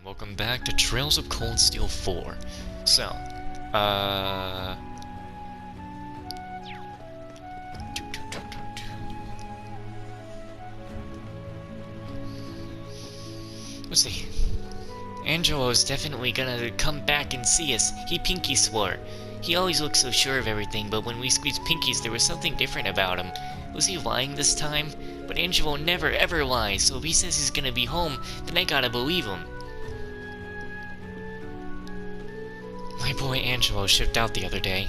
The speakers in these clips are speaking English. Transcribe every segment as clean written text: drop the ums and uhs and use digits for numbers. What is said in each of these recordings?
Welcome back to Trails of Cold Steel 4. So, uh... let's see. Angelo's definitely gonna come back and see us. He pinky swore. He always looks so sure of everything, but when we squeezed pinkies, there was something different about him. Was he lying this time? But Angelo never ever lies, so if he says he's gonna be home, then I gotta believe him. My boy Angelo shipped out the other day.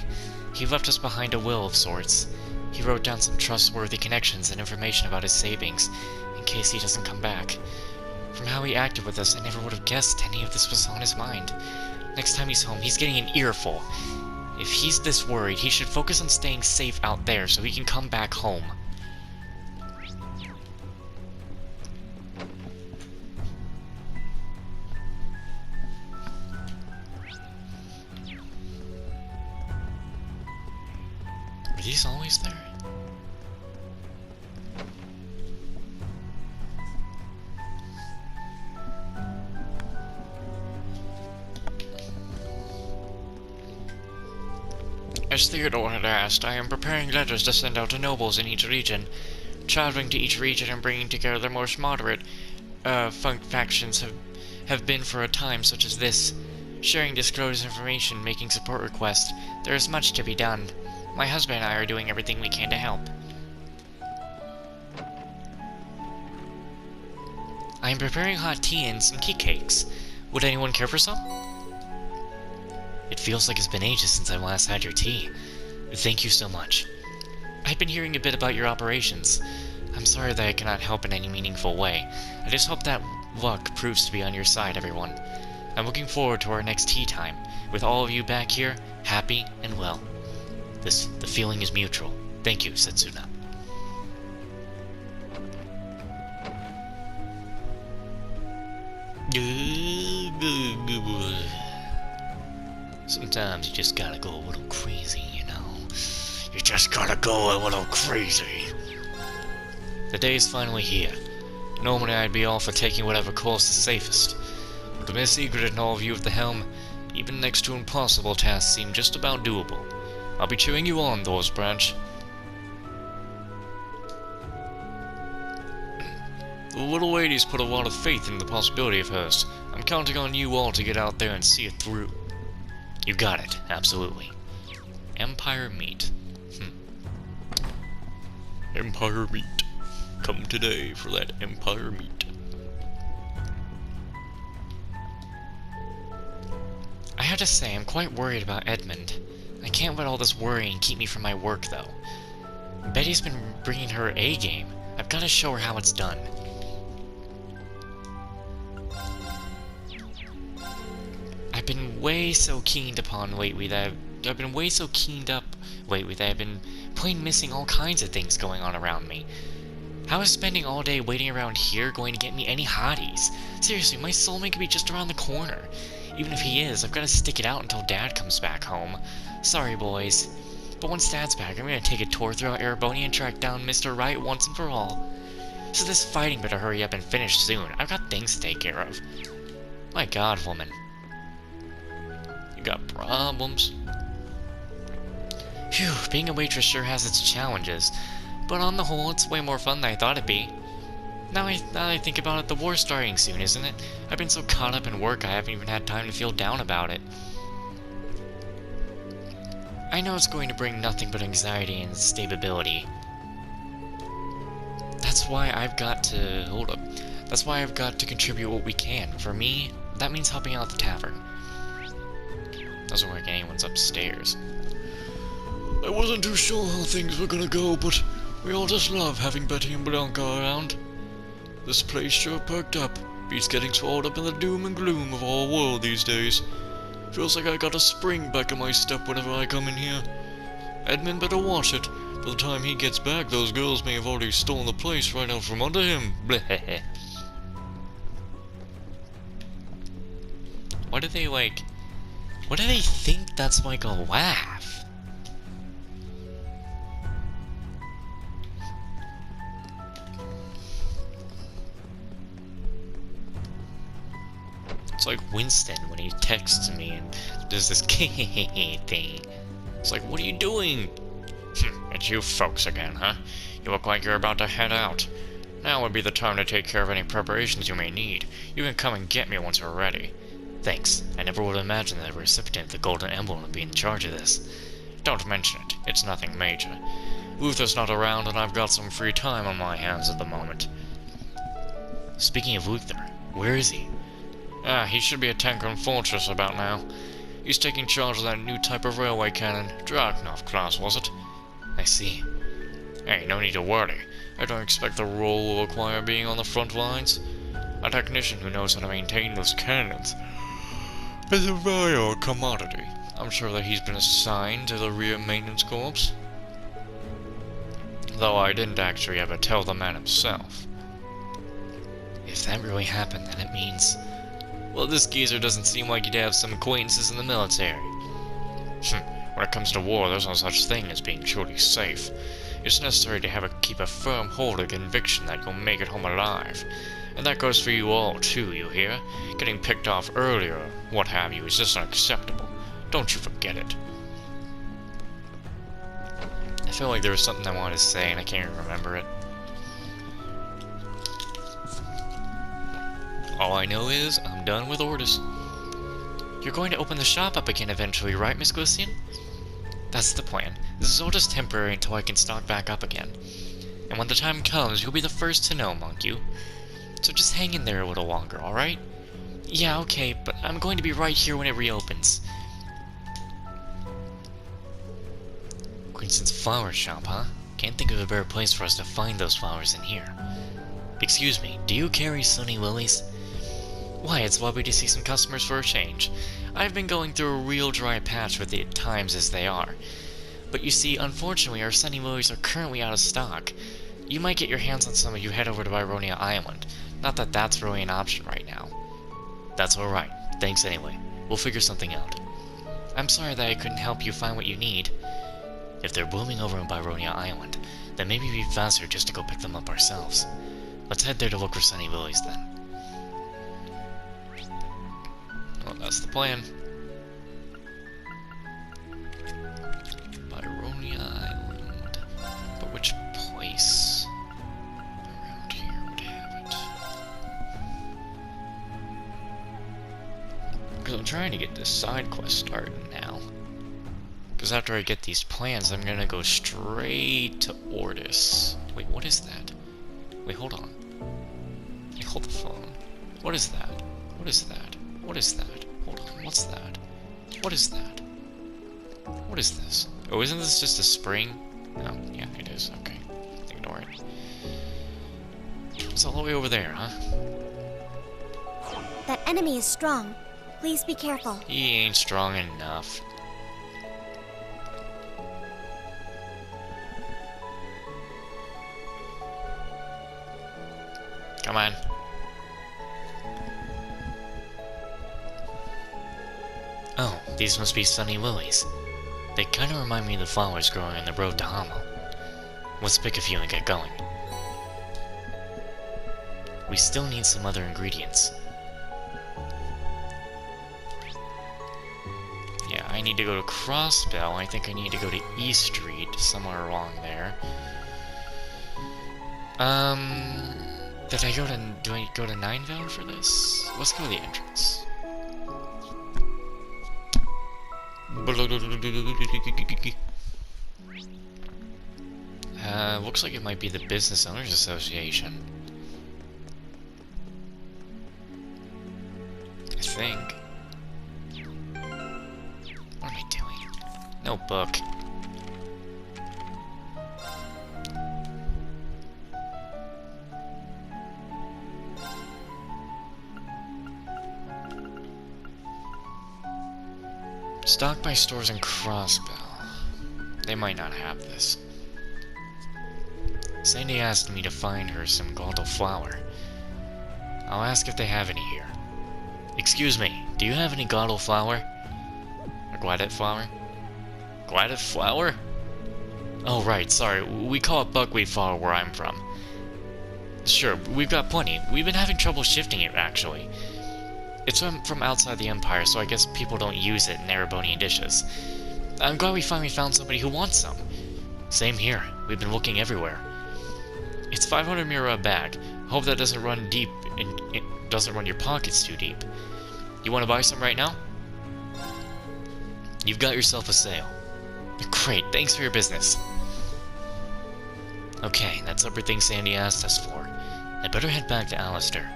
He left us behind a will of sorts. He wrote down some trustworthy connections and information about his savings, in case he doesn't come back. From how he acted with us, I never would have guessed any of this was on his mind. Next time he's home, he's getting an earful. If he's this worried, he should focus on staying safe out there so he can come back home. Are these always there? As Theodore had asked, I am preparing letters to send out to nobles in each region. Traveling to each region and bringing together the most moderate factions have been for a time such as this. Sharing disclosed information, making support requests. There is much to be done. My husband and I are doing everything we can to help. I am preparing hot tea and some tea cakes. Would anyone care for some? It feels like it's been ages since I last had your tea. Thank you so much. I've been hearing a bit about your operations. I'm sorry that I cannot help in any meaningful way. I just hope that luck proves to be on your side, everyone. I'm looking forward to our next tea time, with all of you back here, happy and well. The feeling is mutual. Thank you, Setsuna. Sometimes you just gotta go a little crazy, you know? You just gotta go a little crazy. The day is finally here. Normally I'd be all for taking whatever course is safest. But with Miss Egret and all of you at the helm, even next to impossible tasks seem just about doable. I'll be cheering you on, Thor's Branch. The little lady's put a lot of faith in the possibility of hers. I'm counting on you all to get out there and see it through. You got it, absolutely. Empire Meat. Empire Meat. Come today for that Empire Meat. I have to say, I'm quite worried about Edmund. I can't let all this worrying keep me from my work, though. Betty's been bringing her A game. I've got to show her how it's done. I've been way so keened upon lately that I've been plain missing all kinds of things going on around me. How is spending all day waiting around here going to get me any hotties? Seriously, my soulmate could be just around the corner. Even if he is, I've got to stick it out until Dad comes back home. Sorry, boys. But once Dad's back, I'm gonna take a tour throughout Erebony and track down Mr. Right once and for all. So this fighting better hurry up and finish soon. I've got things to take care of. My God, woman. You got problems. Phew, being a waitress sure has its challenges. But on the whole, it's way more fun than I thought it'd be. Now that I think about it, the war's starting soon, isn't it? I've been so caught up in work I haven't even had time to feel down about it. I know it's going to bring nothing but anxiety and instability. That's why I've got to... hold up. That's why I've got to contribute what we can. For me, that means helping out the tavern. Doesn't look like anyone's upstairs. I wasn't too sure how things were gonna go, but we all just love having Betty and Blanca around. This place sure perked up. Beats getting swallowed up in the doom and gloom of our world these days. Feels like I got a spring back in my step whenever I come in here. Edmund better watch it. By the time he gets back, those girls may have already stolen the place right out from under him. Bleh. What do they think that's like a laugh? It's like Winston when he texts me and does this thing. It's like, what are you doing? It's you folks again, huh? You look like you're about to head out. Now would be the time to take care of any preparations you may need. You can come and get me once we're ready. Thanks. I never would have imagined that the recipient of the Golden Emblem would be in charge of this. Don't mention it. It's nothing major. Luther's not around, and I've got some free time on my hands at the moment. Speaking of Luther, where is he? He should be at Tancred Fortress about now. He's taking charge of that new type of railway cannon. Dragunov class, was it? I see. Hey, no need to worry. I don't expect the role will require being on the front lines. A technician who knows how to maintain those cannons is a very old commodity. I'm sure that he's been assigned to the rear maintenance corps. Though I didn't actually ever tell the man himself. If that really happened, then it means... Well, this geezer doesn't seem like he'd have some acquaintances in the military. When it comes to war, there's no such thing as being truly safe. It's necessary to keep a firm hold of conviction that you'll make it home alive. And that goes for you all, too, you hear? Getting picked off earlier, what have you, is just unacceptable. Don't you forget it. I feel like there was something I wanted to say, and I can't even remember it. All I know is, I'm done with orders. You're going to open the shop up again eventually, right, Miss Glycian? That's the plan. This is all just temporary until I can stock back up again. And when the time comes, you'll be the first to know, Monk-you. So just hang in there a little longer, alright? Yeah, okay, but I'm going to be right here when it reopens. Quinson's flower shop, huh? Can't think of a better place for us to find those flowers than here. Excuse me, do you carry sunny lilies? Why, it's lovely to see some customers for a change. I've been going through a real dry patch with the times as they are. But you see, unfortunately, our sunny lilies are currently out of stock. You might get your hands on some if you head over to Byronia Island. Not that that's really an option right now. That's alright. Thanks anyway. We'll figure something out. I'm sorry that I couldn't help you find what you need. If they're blooming over on Byronia Island, then maybe it'd be faster just to go pick them up ourselves. Let's head there to look for sunny lilies then. Well, that's the plan. Byronia Island. But which place around here would have it? Because I'm trying to get this side quest started now. Because after I get these plans, I'm gonna go straight to Ordis. Wait, what is that? Wait, hold on. Hey, hold the phone. What is that? What is that? What is that? Hold on, what's that? What is that? What is this? Oh, isn't this just a spring? Oh, yeah, it is. Okay. Ignore it. It's all the way over there, huh? That enemy is strong. Please be careful. He ain't strong enough. Come on. Oh, these must be sunny lilies. They kind of remind me of the flowers growing on the road to Hamel. Let's pick a few and get going. We still need some other ingredients. Yeah, I need to go to Crossbell. I think I need to go to East Street, somewhere along there. Do I go to Ninevale for this? Let's go to the entrance. Looks like it might be the Business Owners Association. I think. What am I doing? No book. Stocked by stores in Crossbell. They might not have this. Sandy asked me to find her some Gaudel flour. I'll ask if they have any here. Excuse me, do you have any Gaudel flour? Or Gaudet flour? Gaudet flour? Oh right, sorry, we call it buckwheat flour where I'm from. Sure, we've got plenty. We've been having trouble shifting it, actually. It's from outside the Empire, so I guess people don't use it in Erebonian dishes. I'm glad we finally found somebody who wants some. Same here. We've been looking everywhere. It's 500 mira a bag. Hope that doesn't run deep and it doesn't run your pockets too deep. You want to buy some right now? You've got yourself a sale. Great, thanks for your business. Okay, that's everything Sandy asked us for. I'd better head back to Alistair.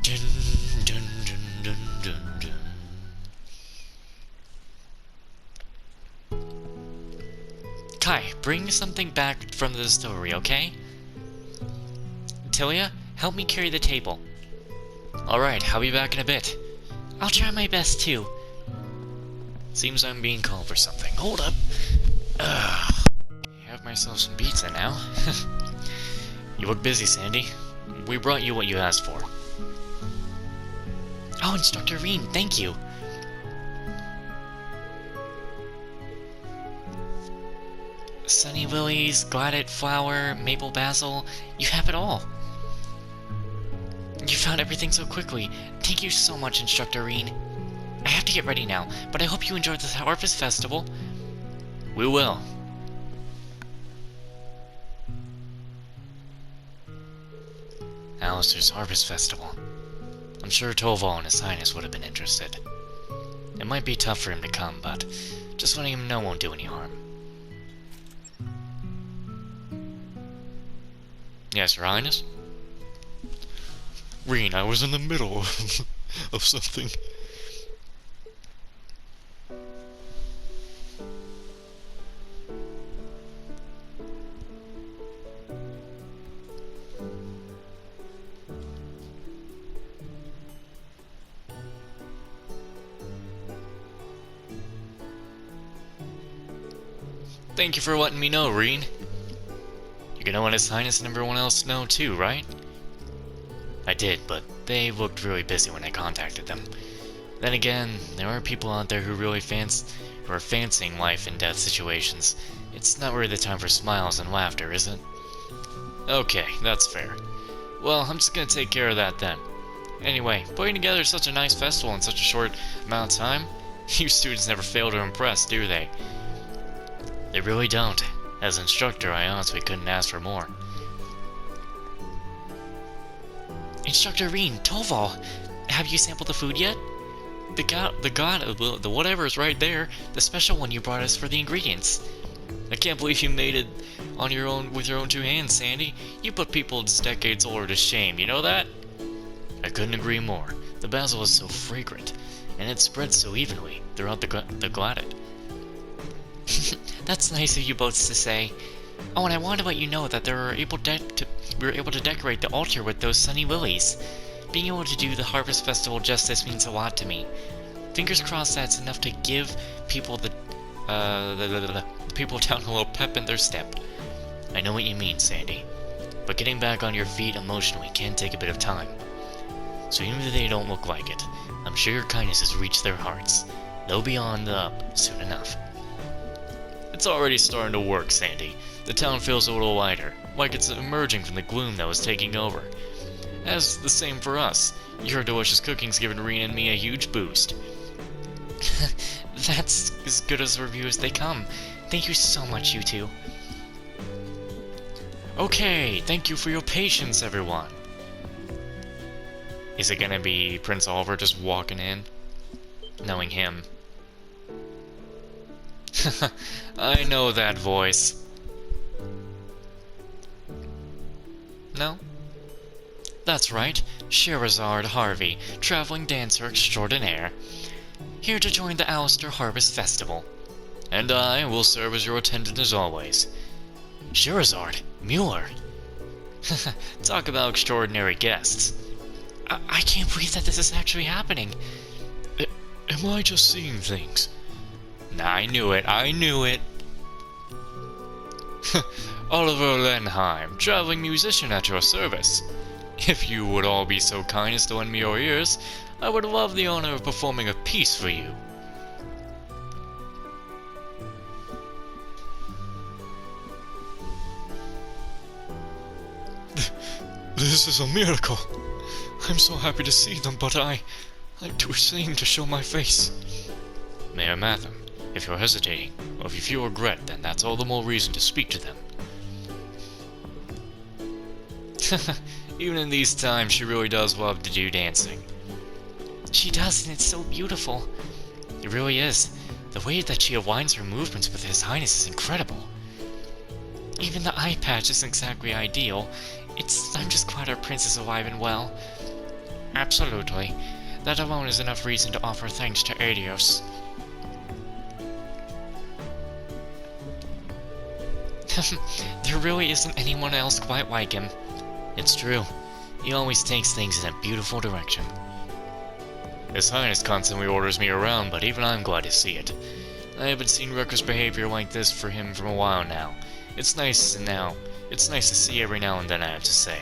Dun, dun, dun, dun, dun, dun. Kai, bring something back from the distillery, okay? Tilia, help me carry the table. Alright, I'll be back in a bit. I'll try my best too. Seems I'm being called for something. Hold up. Have myself some pizza now. You look busy, Sandy. We brought you what you asked for. Oh, Instructor Rean, thank you. Sunny lilies, gladite flower, maple basil, you have it all. You found everything so quickly. Thank you so much, Instructor Rean. I have to get ready now, but I hope you enjoyed the Harvest Festival. We will. Alistair's Harvest Festival. I'm sure Toval and His Highness would have been interested. It might be tough for him to come, but just letting him know won't do any harm. Yes, Your Highness? Rean, I was in the middle of something. Thank you for letting me know, Rean. You're gonna want His Highness and everyone else know too, right? I did, but they looked really busy when I contacted them. Then again, there are people out there who are fancying life and death situations. It's not really the time for smiles and laughter, is it? Okay, that's fair. Well, I'm just gonna take care of that then. Anyway, putting together such a nice festival in such a short amount of time, you students never fail to impress, do they? They really don't. As instructor, I honestly couldn't ask for more. Instructor Rean, Toval, have you sampled the food yet? The whatever is right there, the special one you brought us for the ingredients. I can't believe you made it on your own with your own two hands, Sandy. You put people decades older to shame, you know that? I couldn't agree more. The basil is so fragrant, and it spreads so evenly throughout the gladite. That's nice of you both to say. Oh, and I wanted to let you know that we were able to decorate the altar with those sunny lilies. Being able to do the Harvest Festival justice means a lot to me. Fingers crossed that's enough to give people the people down a little pep in their step. I know what you mean, Sandy. But getting back on your feet emotionally can take a bit of time. So even if they don't look like it, I'm sure your kindness has reached their hearts. They'll be on the up soon enough. It's already starting to work, Sandy. The town feels a little lighter, like it's emerging from the gloom that was taking over. As the same for us. Your delicious cooking's given Rean and me a huge boost. That's as good as a review as they come. Thank you so much, you two. Okay, thank you for your patience, everyone. Is it gonna be Prince Oliver just walking in? Knowing him. I know that voice. No? That's right, Sherazard Harvey, traveling dancer extraordinaire, here to join the Alistair Harvest Festival. And I will serve as your attendant as always. Sherazard, Mueller. Talk about extraordinary guests. I can't believe that this is actually happening. Am I just seeing things? I knew it. Oliver Lenheim, traveling musician at your service. If you would all be so kind as to lend me your ears, I would love the honor of performing a piece for you. This is a miracle. I'm so happy to see them, but I'm too ashamed to show my face. Mayor Matham, if you're hesitating, or if you feel regret, then that's all the more reason to speak to them. Even in these times, she really does love to do dancing. She does, and it's so beautiful. It really is. The way that she aligns her movements with His Highness is incredible. Even the eye patch isn't exactly ideal. I'm just glad our prince is alive and well. Absolutely. That alone is enough reason to offer thanks to Adios. There really isn't anyone else quite like him. It's true. He always takes things in a beautiful direction. His Highness constantly orders me around, but even I'm glad to see it. I haven't seen reckless behavior like this for him for a while now. It's nice to see every now and then, I have to say.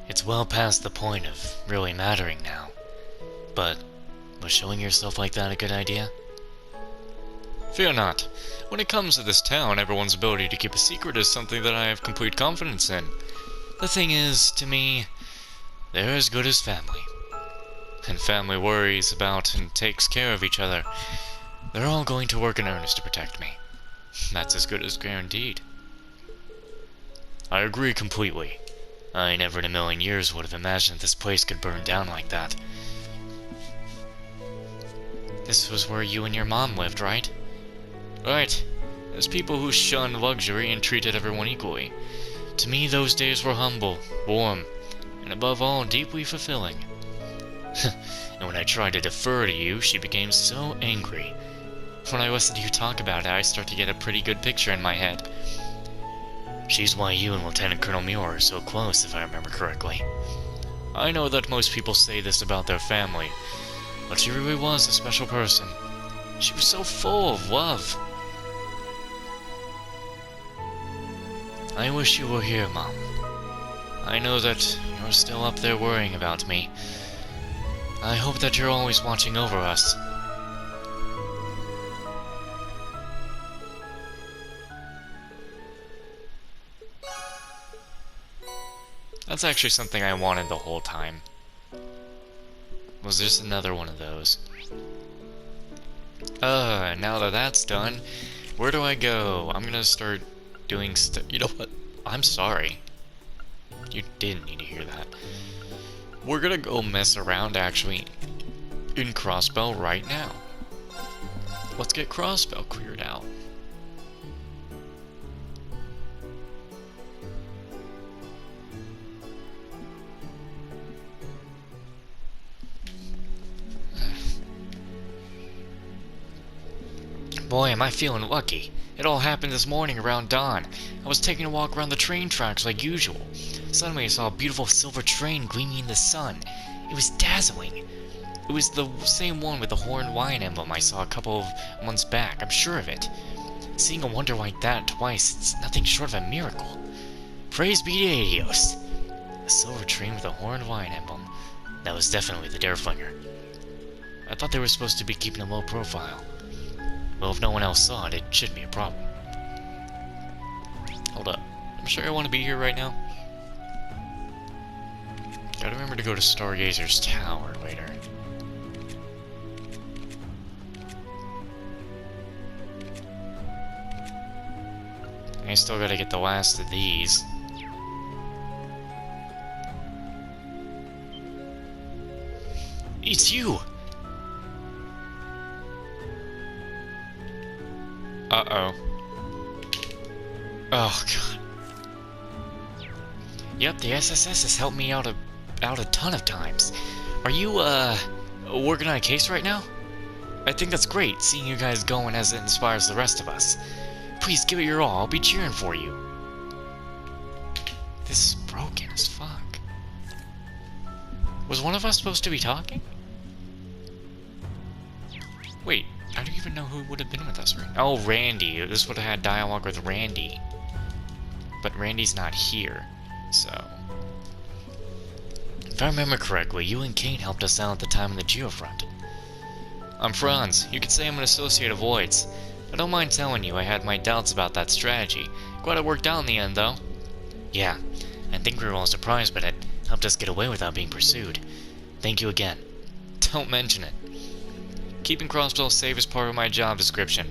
It's well past the point of really mattering now. But was showing yourself like that a good idea? Fear not. When it comes to this town, everyone's ability to keep a secret is something that I have complete confidence in. The thing is, to me, they're as good as family. And family worries about and takes care of each other. They're all going to work in earnest to protect me. That's as good as guaranteed. I agree completely. I never in a million years would have imagined this place could burn down like that. This was where you and your mom lived, right? Right. As people who shunned luxury and treated everyone equally. To me, those days were humble, warm, and above all, deeply fulfilling. And when I tried to defer to you, she became so angry. When I listen to you talk about it, I start to get a pretty good picture in my head. She's why you and Lieutenant Colonel Muir are so close, if I remember correctly. I know that most people say this about their family, but she really was a special person. She was so full of love. I wish you were here, Mom. I know that you're still up there worrying about me. I hope that you're always watching over us. That's actually something I wanted the whole time. Was just another one of those. Now that that's done, where do I go? I'm gonna start doing you know what? I'm sorry. You didn't need to hear that. We're gonna go mess around, actually, in Crossbell right now. Let's get Crossbell cleared out. Boy, am I feeling lucky. It all happened this morning around dawn. I was taking a walk around the train tracks like usual. Suddenly I saw a beautiful silver train gleaming in the sun. It was dazzling. It was the same one with the horned wine emblem I saw a couple of months back, I'm sure of it. Seeing a wonder like that twice, it's nothing short of a miracle. Praise be to Adios. A silver train with a horned wine emblem. That was definitely the Dareflinger. I thought they were supposed to be keeping a low profile. Well, if no one else saw it, it shouldn't be a problem. Hold up. I'm sure I want to be here right now. Gotta remember to go to Stargazer's Tower later. I still gotta get the last of these. It's you! Uh-oh. Oh, God. Yep, the SSS has helped me out a ton of times. Are you, working on a case right now? I think that's great, seeing you guys going as it inspires the rest of us. Please give it your all, I'll be cheering for you. This is broken as fuck. Was one of us supposed to be talking? Wait, I don't even know who would have been with us right now. Oh, Randy. This would have had dialogue with Randy. But Randy's not here, so... If I remember correctly, you and Kate helped us out at the time of the Geofront. I'm Franz. You could say I'm an associate of Lloyd's. I don't mind telling you I had my doubts about that strategy. Glad it worked out in the end, though. Yeah, I think we were all surprised, but it helped us get away without being pursued. Thank you again. Don't mention it. Keeping Crossbell safe is part of my job description.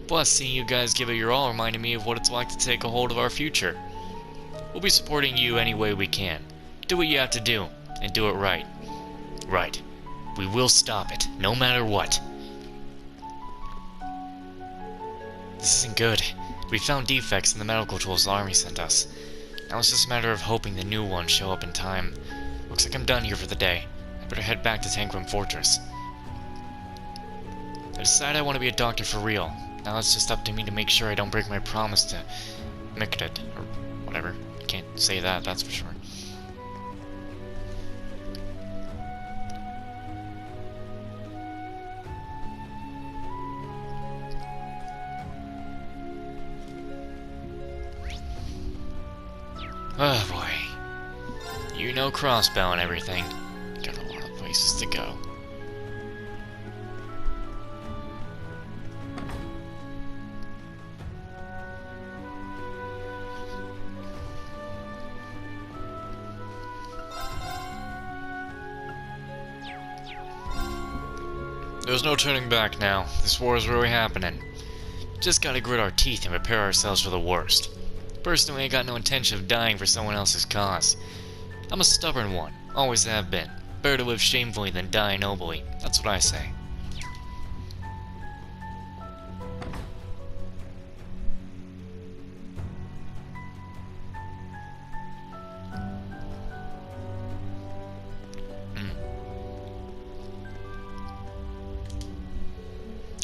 Plus, seeing you guys give it your all reminded me of what it's like to take a hold of our future. We'll be supporting you any way we can. Do what you have to do, and do it right. Right. We will stop it, no matter what. This isn't good. We found defects in the medical tools the army sent us. Now it's just a matter of hoping the new ones show up in time. Looks like I'm done here for the day. I better head back to Tanquim Fortress. I decided I want to be a doctor for real. Now it's just up to me to make sure I don't break my promise to Mikdad, or whatever. I can't say that, that's for sure. Oh boy. You know Crossbell and everything. Got a lot of places to go. There's no turning back now. This war is really happening. Just gotta grit our teeth and prepare ourselves for the worst. Personally, I got no intention of dying for someone else's cause. I'm a stubborn one. Always have been. Better to live shamefully than die nobly. That's what I say.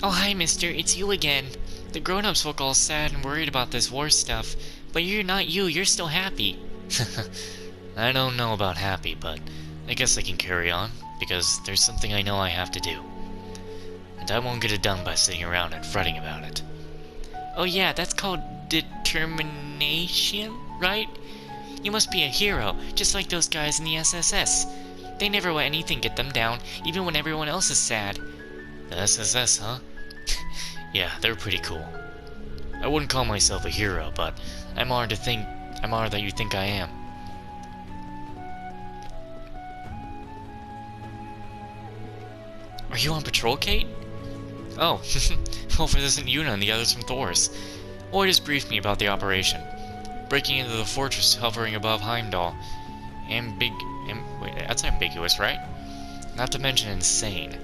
Oh, hi, mister. It's you again. The grown-ups look all sad and worried about this war stuff, but you're not you. You're still happy. I don't know about happy, but I guess I can carry on, because there's something I know I have to do. And I won't get it done by sitting around and fretting about it. Oh yeah, that's called determination, right? You must be a hero, just like those guys in the SSS. They never let anything get them down, even when everyone else is sad. The SSS, huh? Yeah, they're pretty cool. I wouldn't call myself a hero, but I'm honored that you think I am. Are you on patrol, Kate? Oh, hopefully this isn't Yuna and the others from Thor's. Lloyd just briefed me about the operation. Breaking into the fortress hovering above Heimdall. Wait, that's ambiguous, right? Not to mention insane.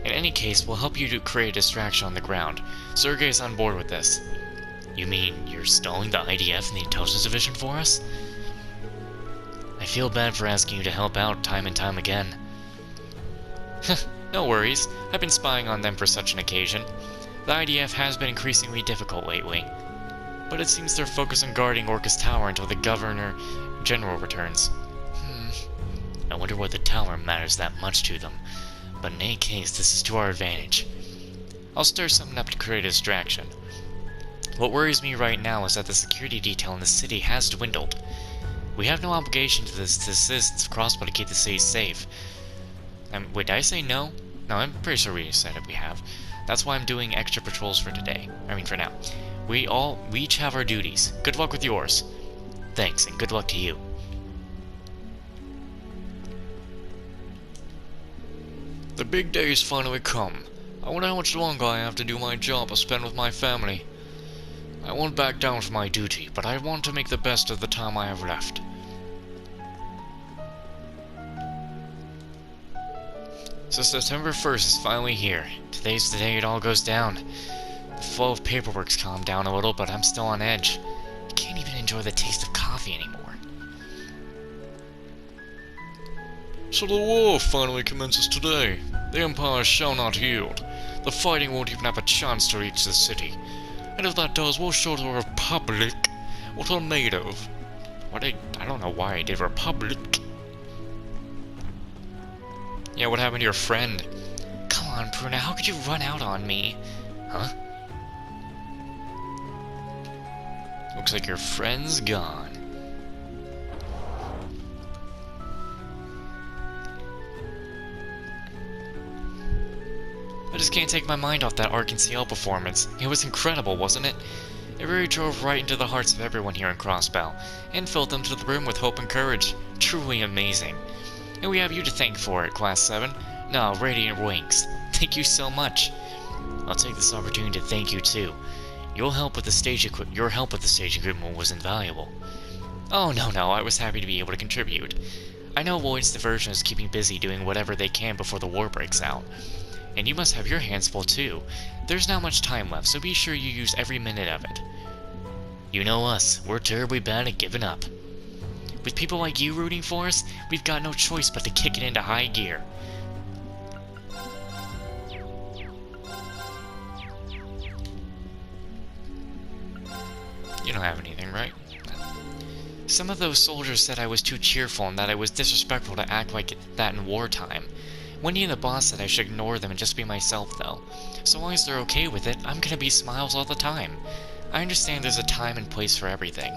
In any case, we'll help you to create a distraction on the ground. Sergei's on board with this. You mean you're stalling the IDF and the Intelligence Division for us? I feel bad for asking you to help out time and time again. No worries. I've been spying on them for such an occasion. The IDF has been increasingly difficult lately. But it seems they're focused on guarding Orcus Tower until the Governor-General returns. I wonder why the tower matters that much to them. But in any case, this is to our advantage. I'll stir something up to create a distraction. What worries me right now is that the security detail in the city has dwindled. We have no obligation to the citizens of Crossbell to keep the city safe. Wait, did I say no? No, I'm pretty sure we said it we have. That's why I'm doing extra patrols for today. I mean, for now. We each have our duties. Good luck with yours. Thanks, and good luck to you. The big day's finally come. I wonder how much longer I have to do my job or spend with my family. I won't back down from my duty, but I want to make the best of the time I have left. So September 1st is finally here. Today's the day it all goes down. The flow of paperwork's calmed down a little, but I'm still on edge. I can't even enjoy the taste of coffee anymore. So the war finally commences today. The Empire shall not yield. The fighting won't even have a chance to reach the city. And if that does, we'll show the Republic what we're made of. I don't know why I did Republic. Yeah, what happened to your friend? Come on, Pruna, how could you run out on me? Huh? Looks like your friend's gone. I just can't take my mind off that Arc CL performance. It was incredible, wasn't it? It really drove right into the hearts of everyone here in Crossbell, and filled them to the brim with hope and courage. Truly amazing. And we have you to thank for it, Class 7. No, Radiant Winks. Thank you so much. I'll take this opportunity to thank you too. Your help with the stage equipment was invaluable. Oh no, I was happy to be able to contribute. I know Void's diversion is keeping busy doing whatever they can before the war breaks out. And you must have your hands full too. There's not much time left, so be sure you use every minute of it. You know us, we're terribly bad at giving up. With people like you rooting for us, we've got no choice but to kick it into high gear. You don't have anything, right? Some of those soldiers said I was too cheerful and that I was disrespectful to act like that in wartime. Wendy and the boss said I should ignore them and just be myself, though. So long as they're okay with it, I'm gonna be smiles all the time. I understand there's a time and place for everything.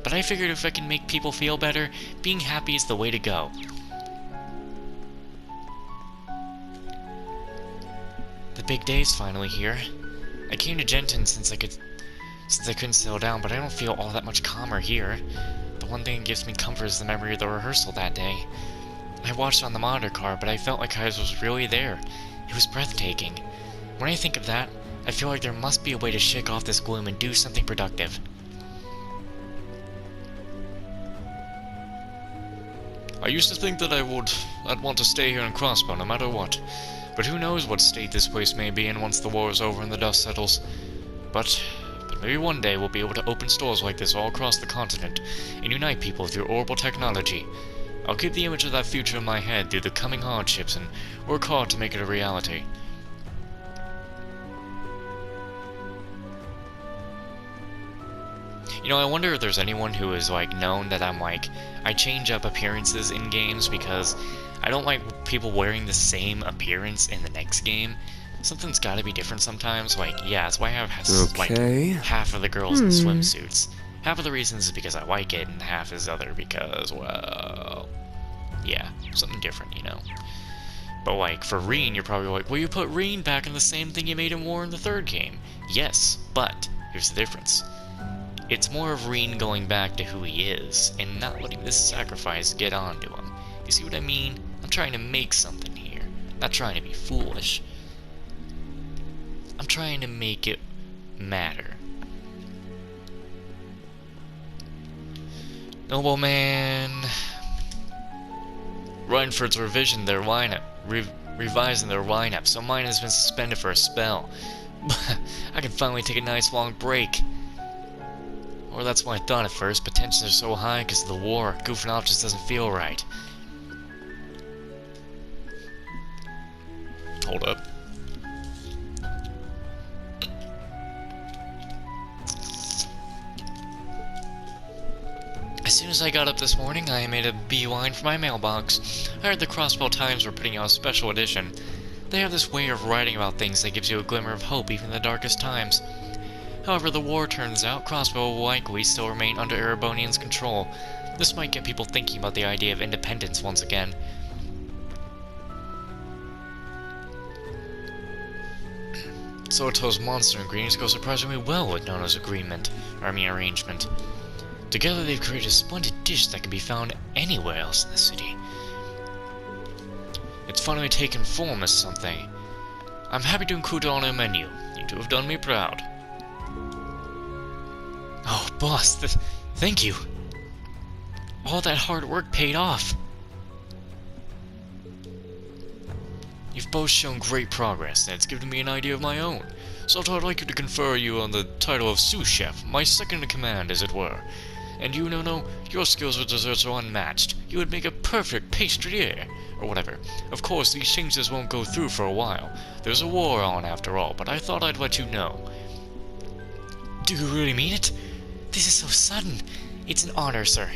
But I figured if I can make people feel better, being happy is the way to go. The big day's finally here. I came to Genton since I couldn't settle down, but I don't feel all that much calmer here. The one thing that gives me comfort is the memory of the rehearsal that day. I watched on the monitor card, but I felt like I was really there. It was breathtaking. When I think of that, I feel like there must be a way to shake off this gloom and do something productive. I used to think that I'd want to stay here in Crossbell no matter what. But who knows what state this place may be in once the war is over and the dust settles. But maybe one day we'll be able to open stores like this all across the continent and unite people through orbital technology. I'll keep the image of that future in my head through the coming hardships and work hard to make it a reality. You know, I wonder if there's anyone who is, known that I change up appearances in games because I don't like people wearing the same appearance in the next game. Something's gotta be different sometimes. Yeah, that's why I have, half of the girls in swimsuits. Half of the reasons is because I like it, and half is other because, well, yeah, something different, you know. But for Rean, you're probably like, well, you put Rean back in the same thing you made him war in the third game. Yes, but here's the difference. It's more of Rean going back to who he is, and not letting this sacrifice get onto him. You see what I mean? I'm trying to make something here. Not trying to be foolish. I'm trying to make it matter. Nobleman. Rhineford's revising their lineup, so mine has been suspended for a spell. I can finally take a nice long break. Or that's what I thought at first, but tensions are so high because of the war, goofing off just doesn't feel right. Hold up. As soon as I got up this morning, I made a beeline for my mailbox. I heard the Crossbell Times were putting out a special edition. They have this way of writing about things that gives you a glimmer of hope even in the darkest times. However, the war turns out, Crossbell will likely still remain under Erebonian's control. This might get people thinking about the idea of independence once again. Soto's monster ingredients go surprisingly well with Nono's arrangement. Together they've created a splendid dish that can be found anywhere else in the city. It's finally taken form as something. I'm happy to include it on our menu. You two have done me proud. Oh, boss, thank you. All that hard work paid off. You've both shown great progress, and it's given me an idea of my own. So I'd like to confer you on the title of sous chef, my second in command, as it were. And you, Nono, your skills with desserts are unmatched. You would make a perfect pastrier, or whatever. Of course, these changes won't go through for a while. There's a war on after all, but I thought I'd let you know. Do you really mean it? This is so sudden. It's an honor, sir.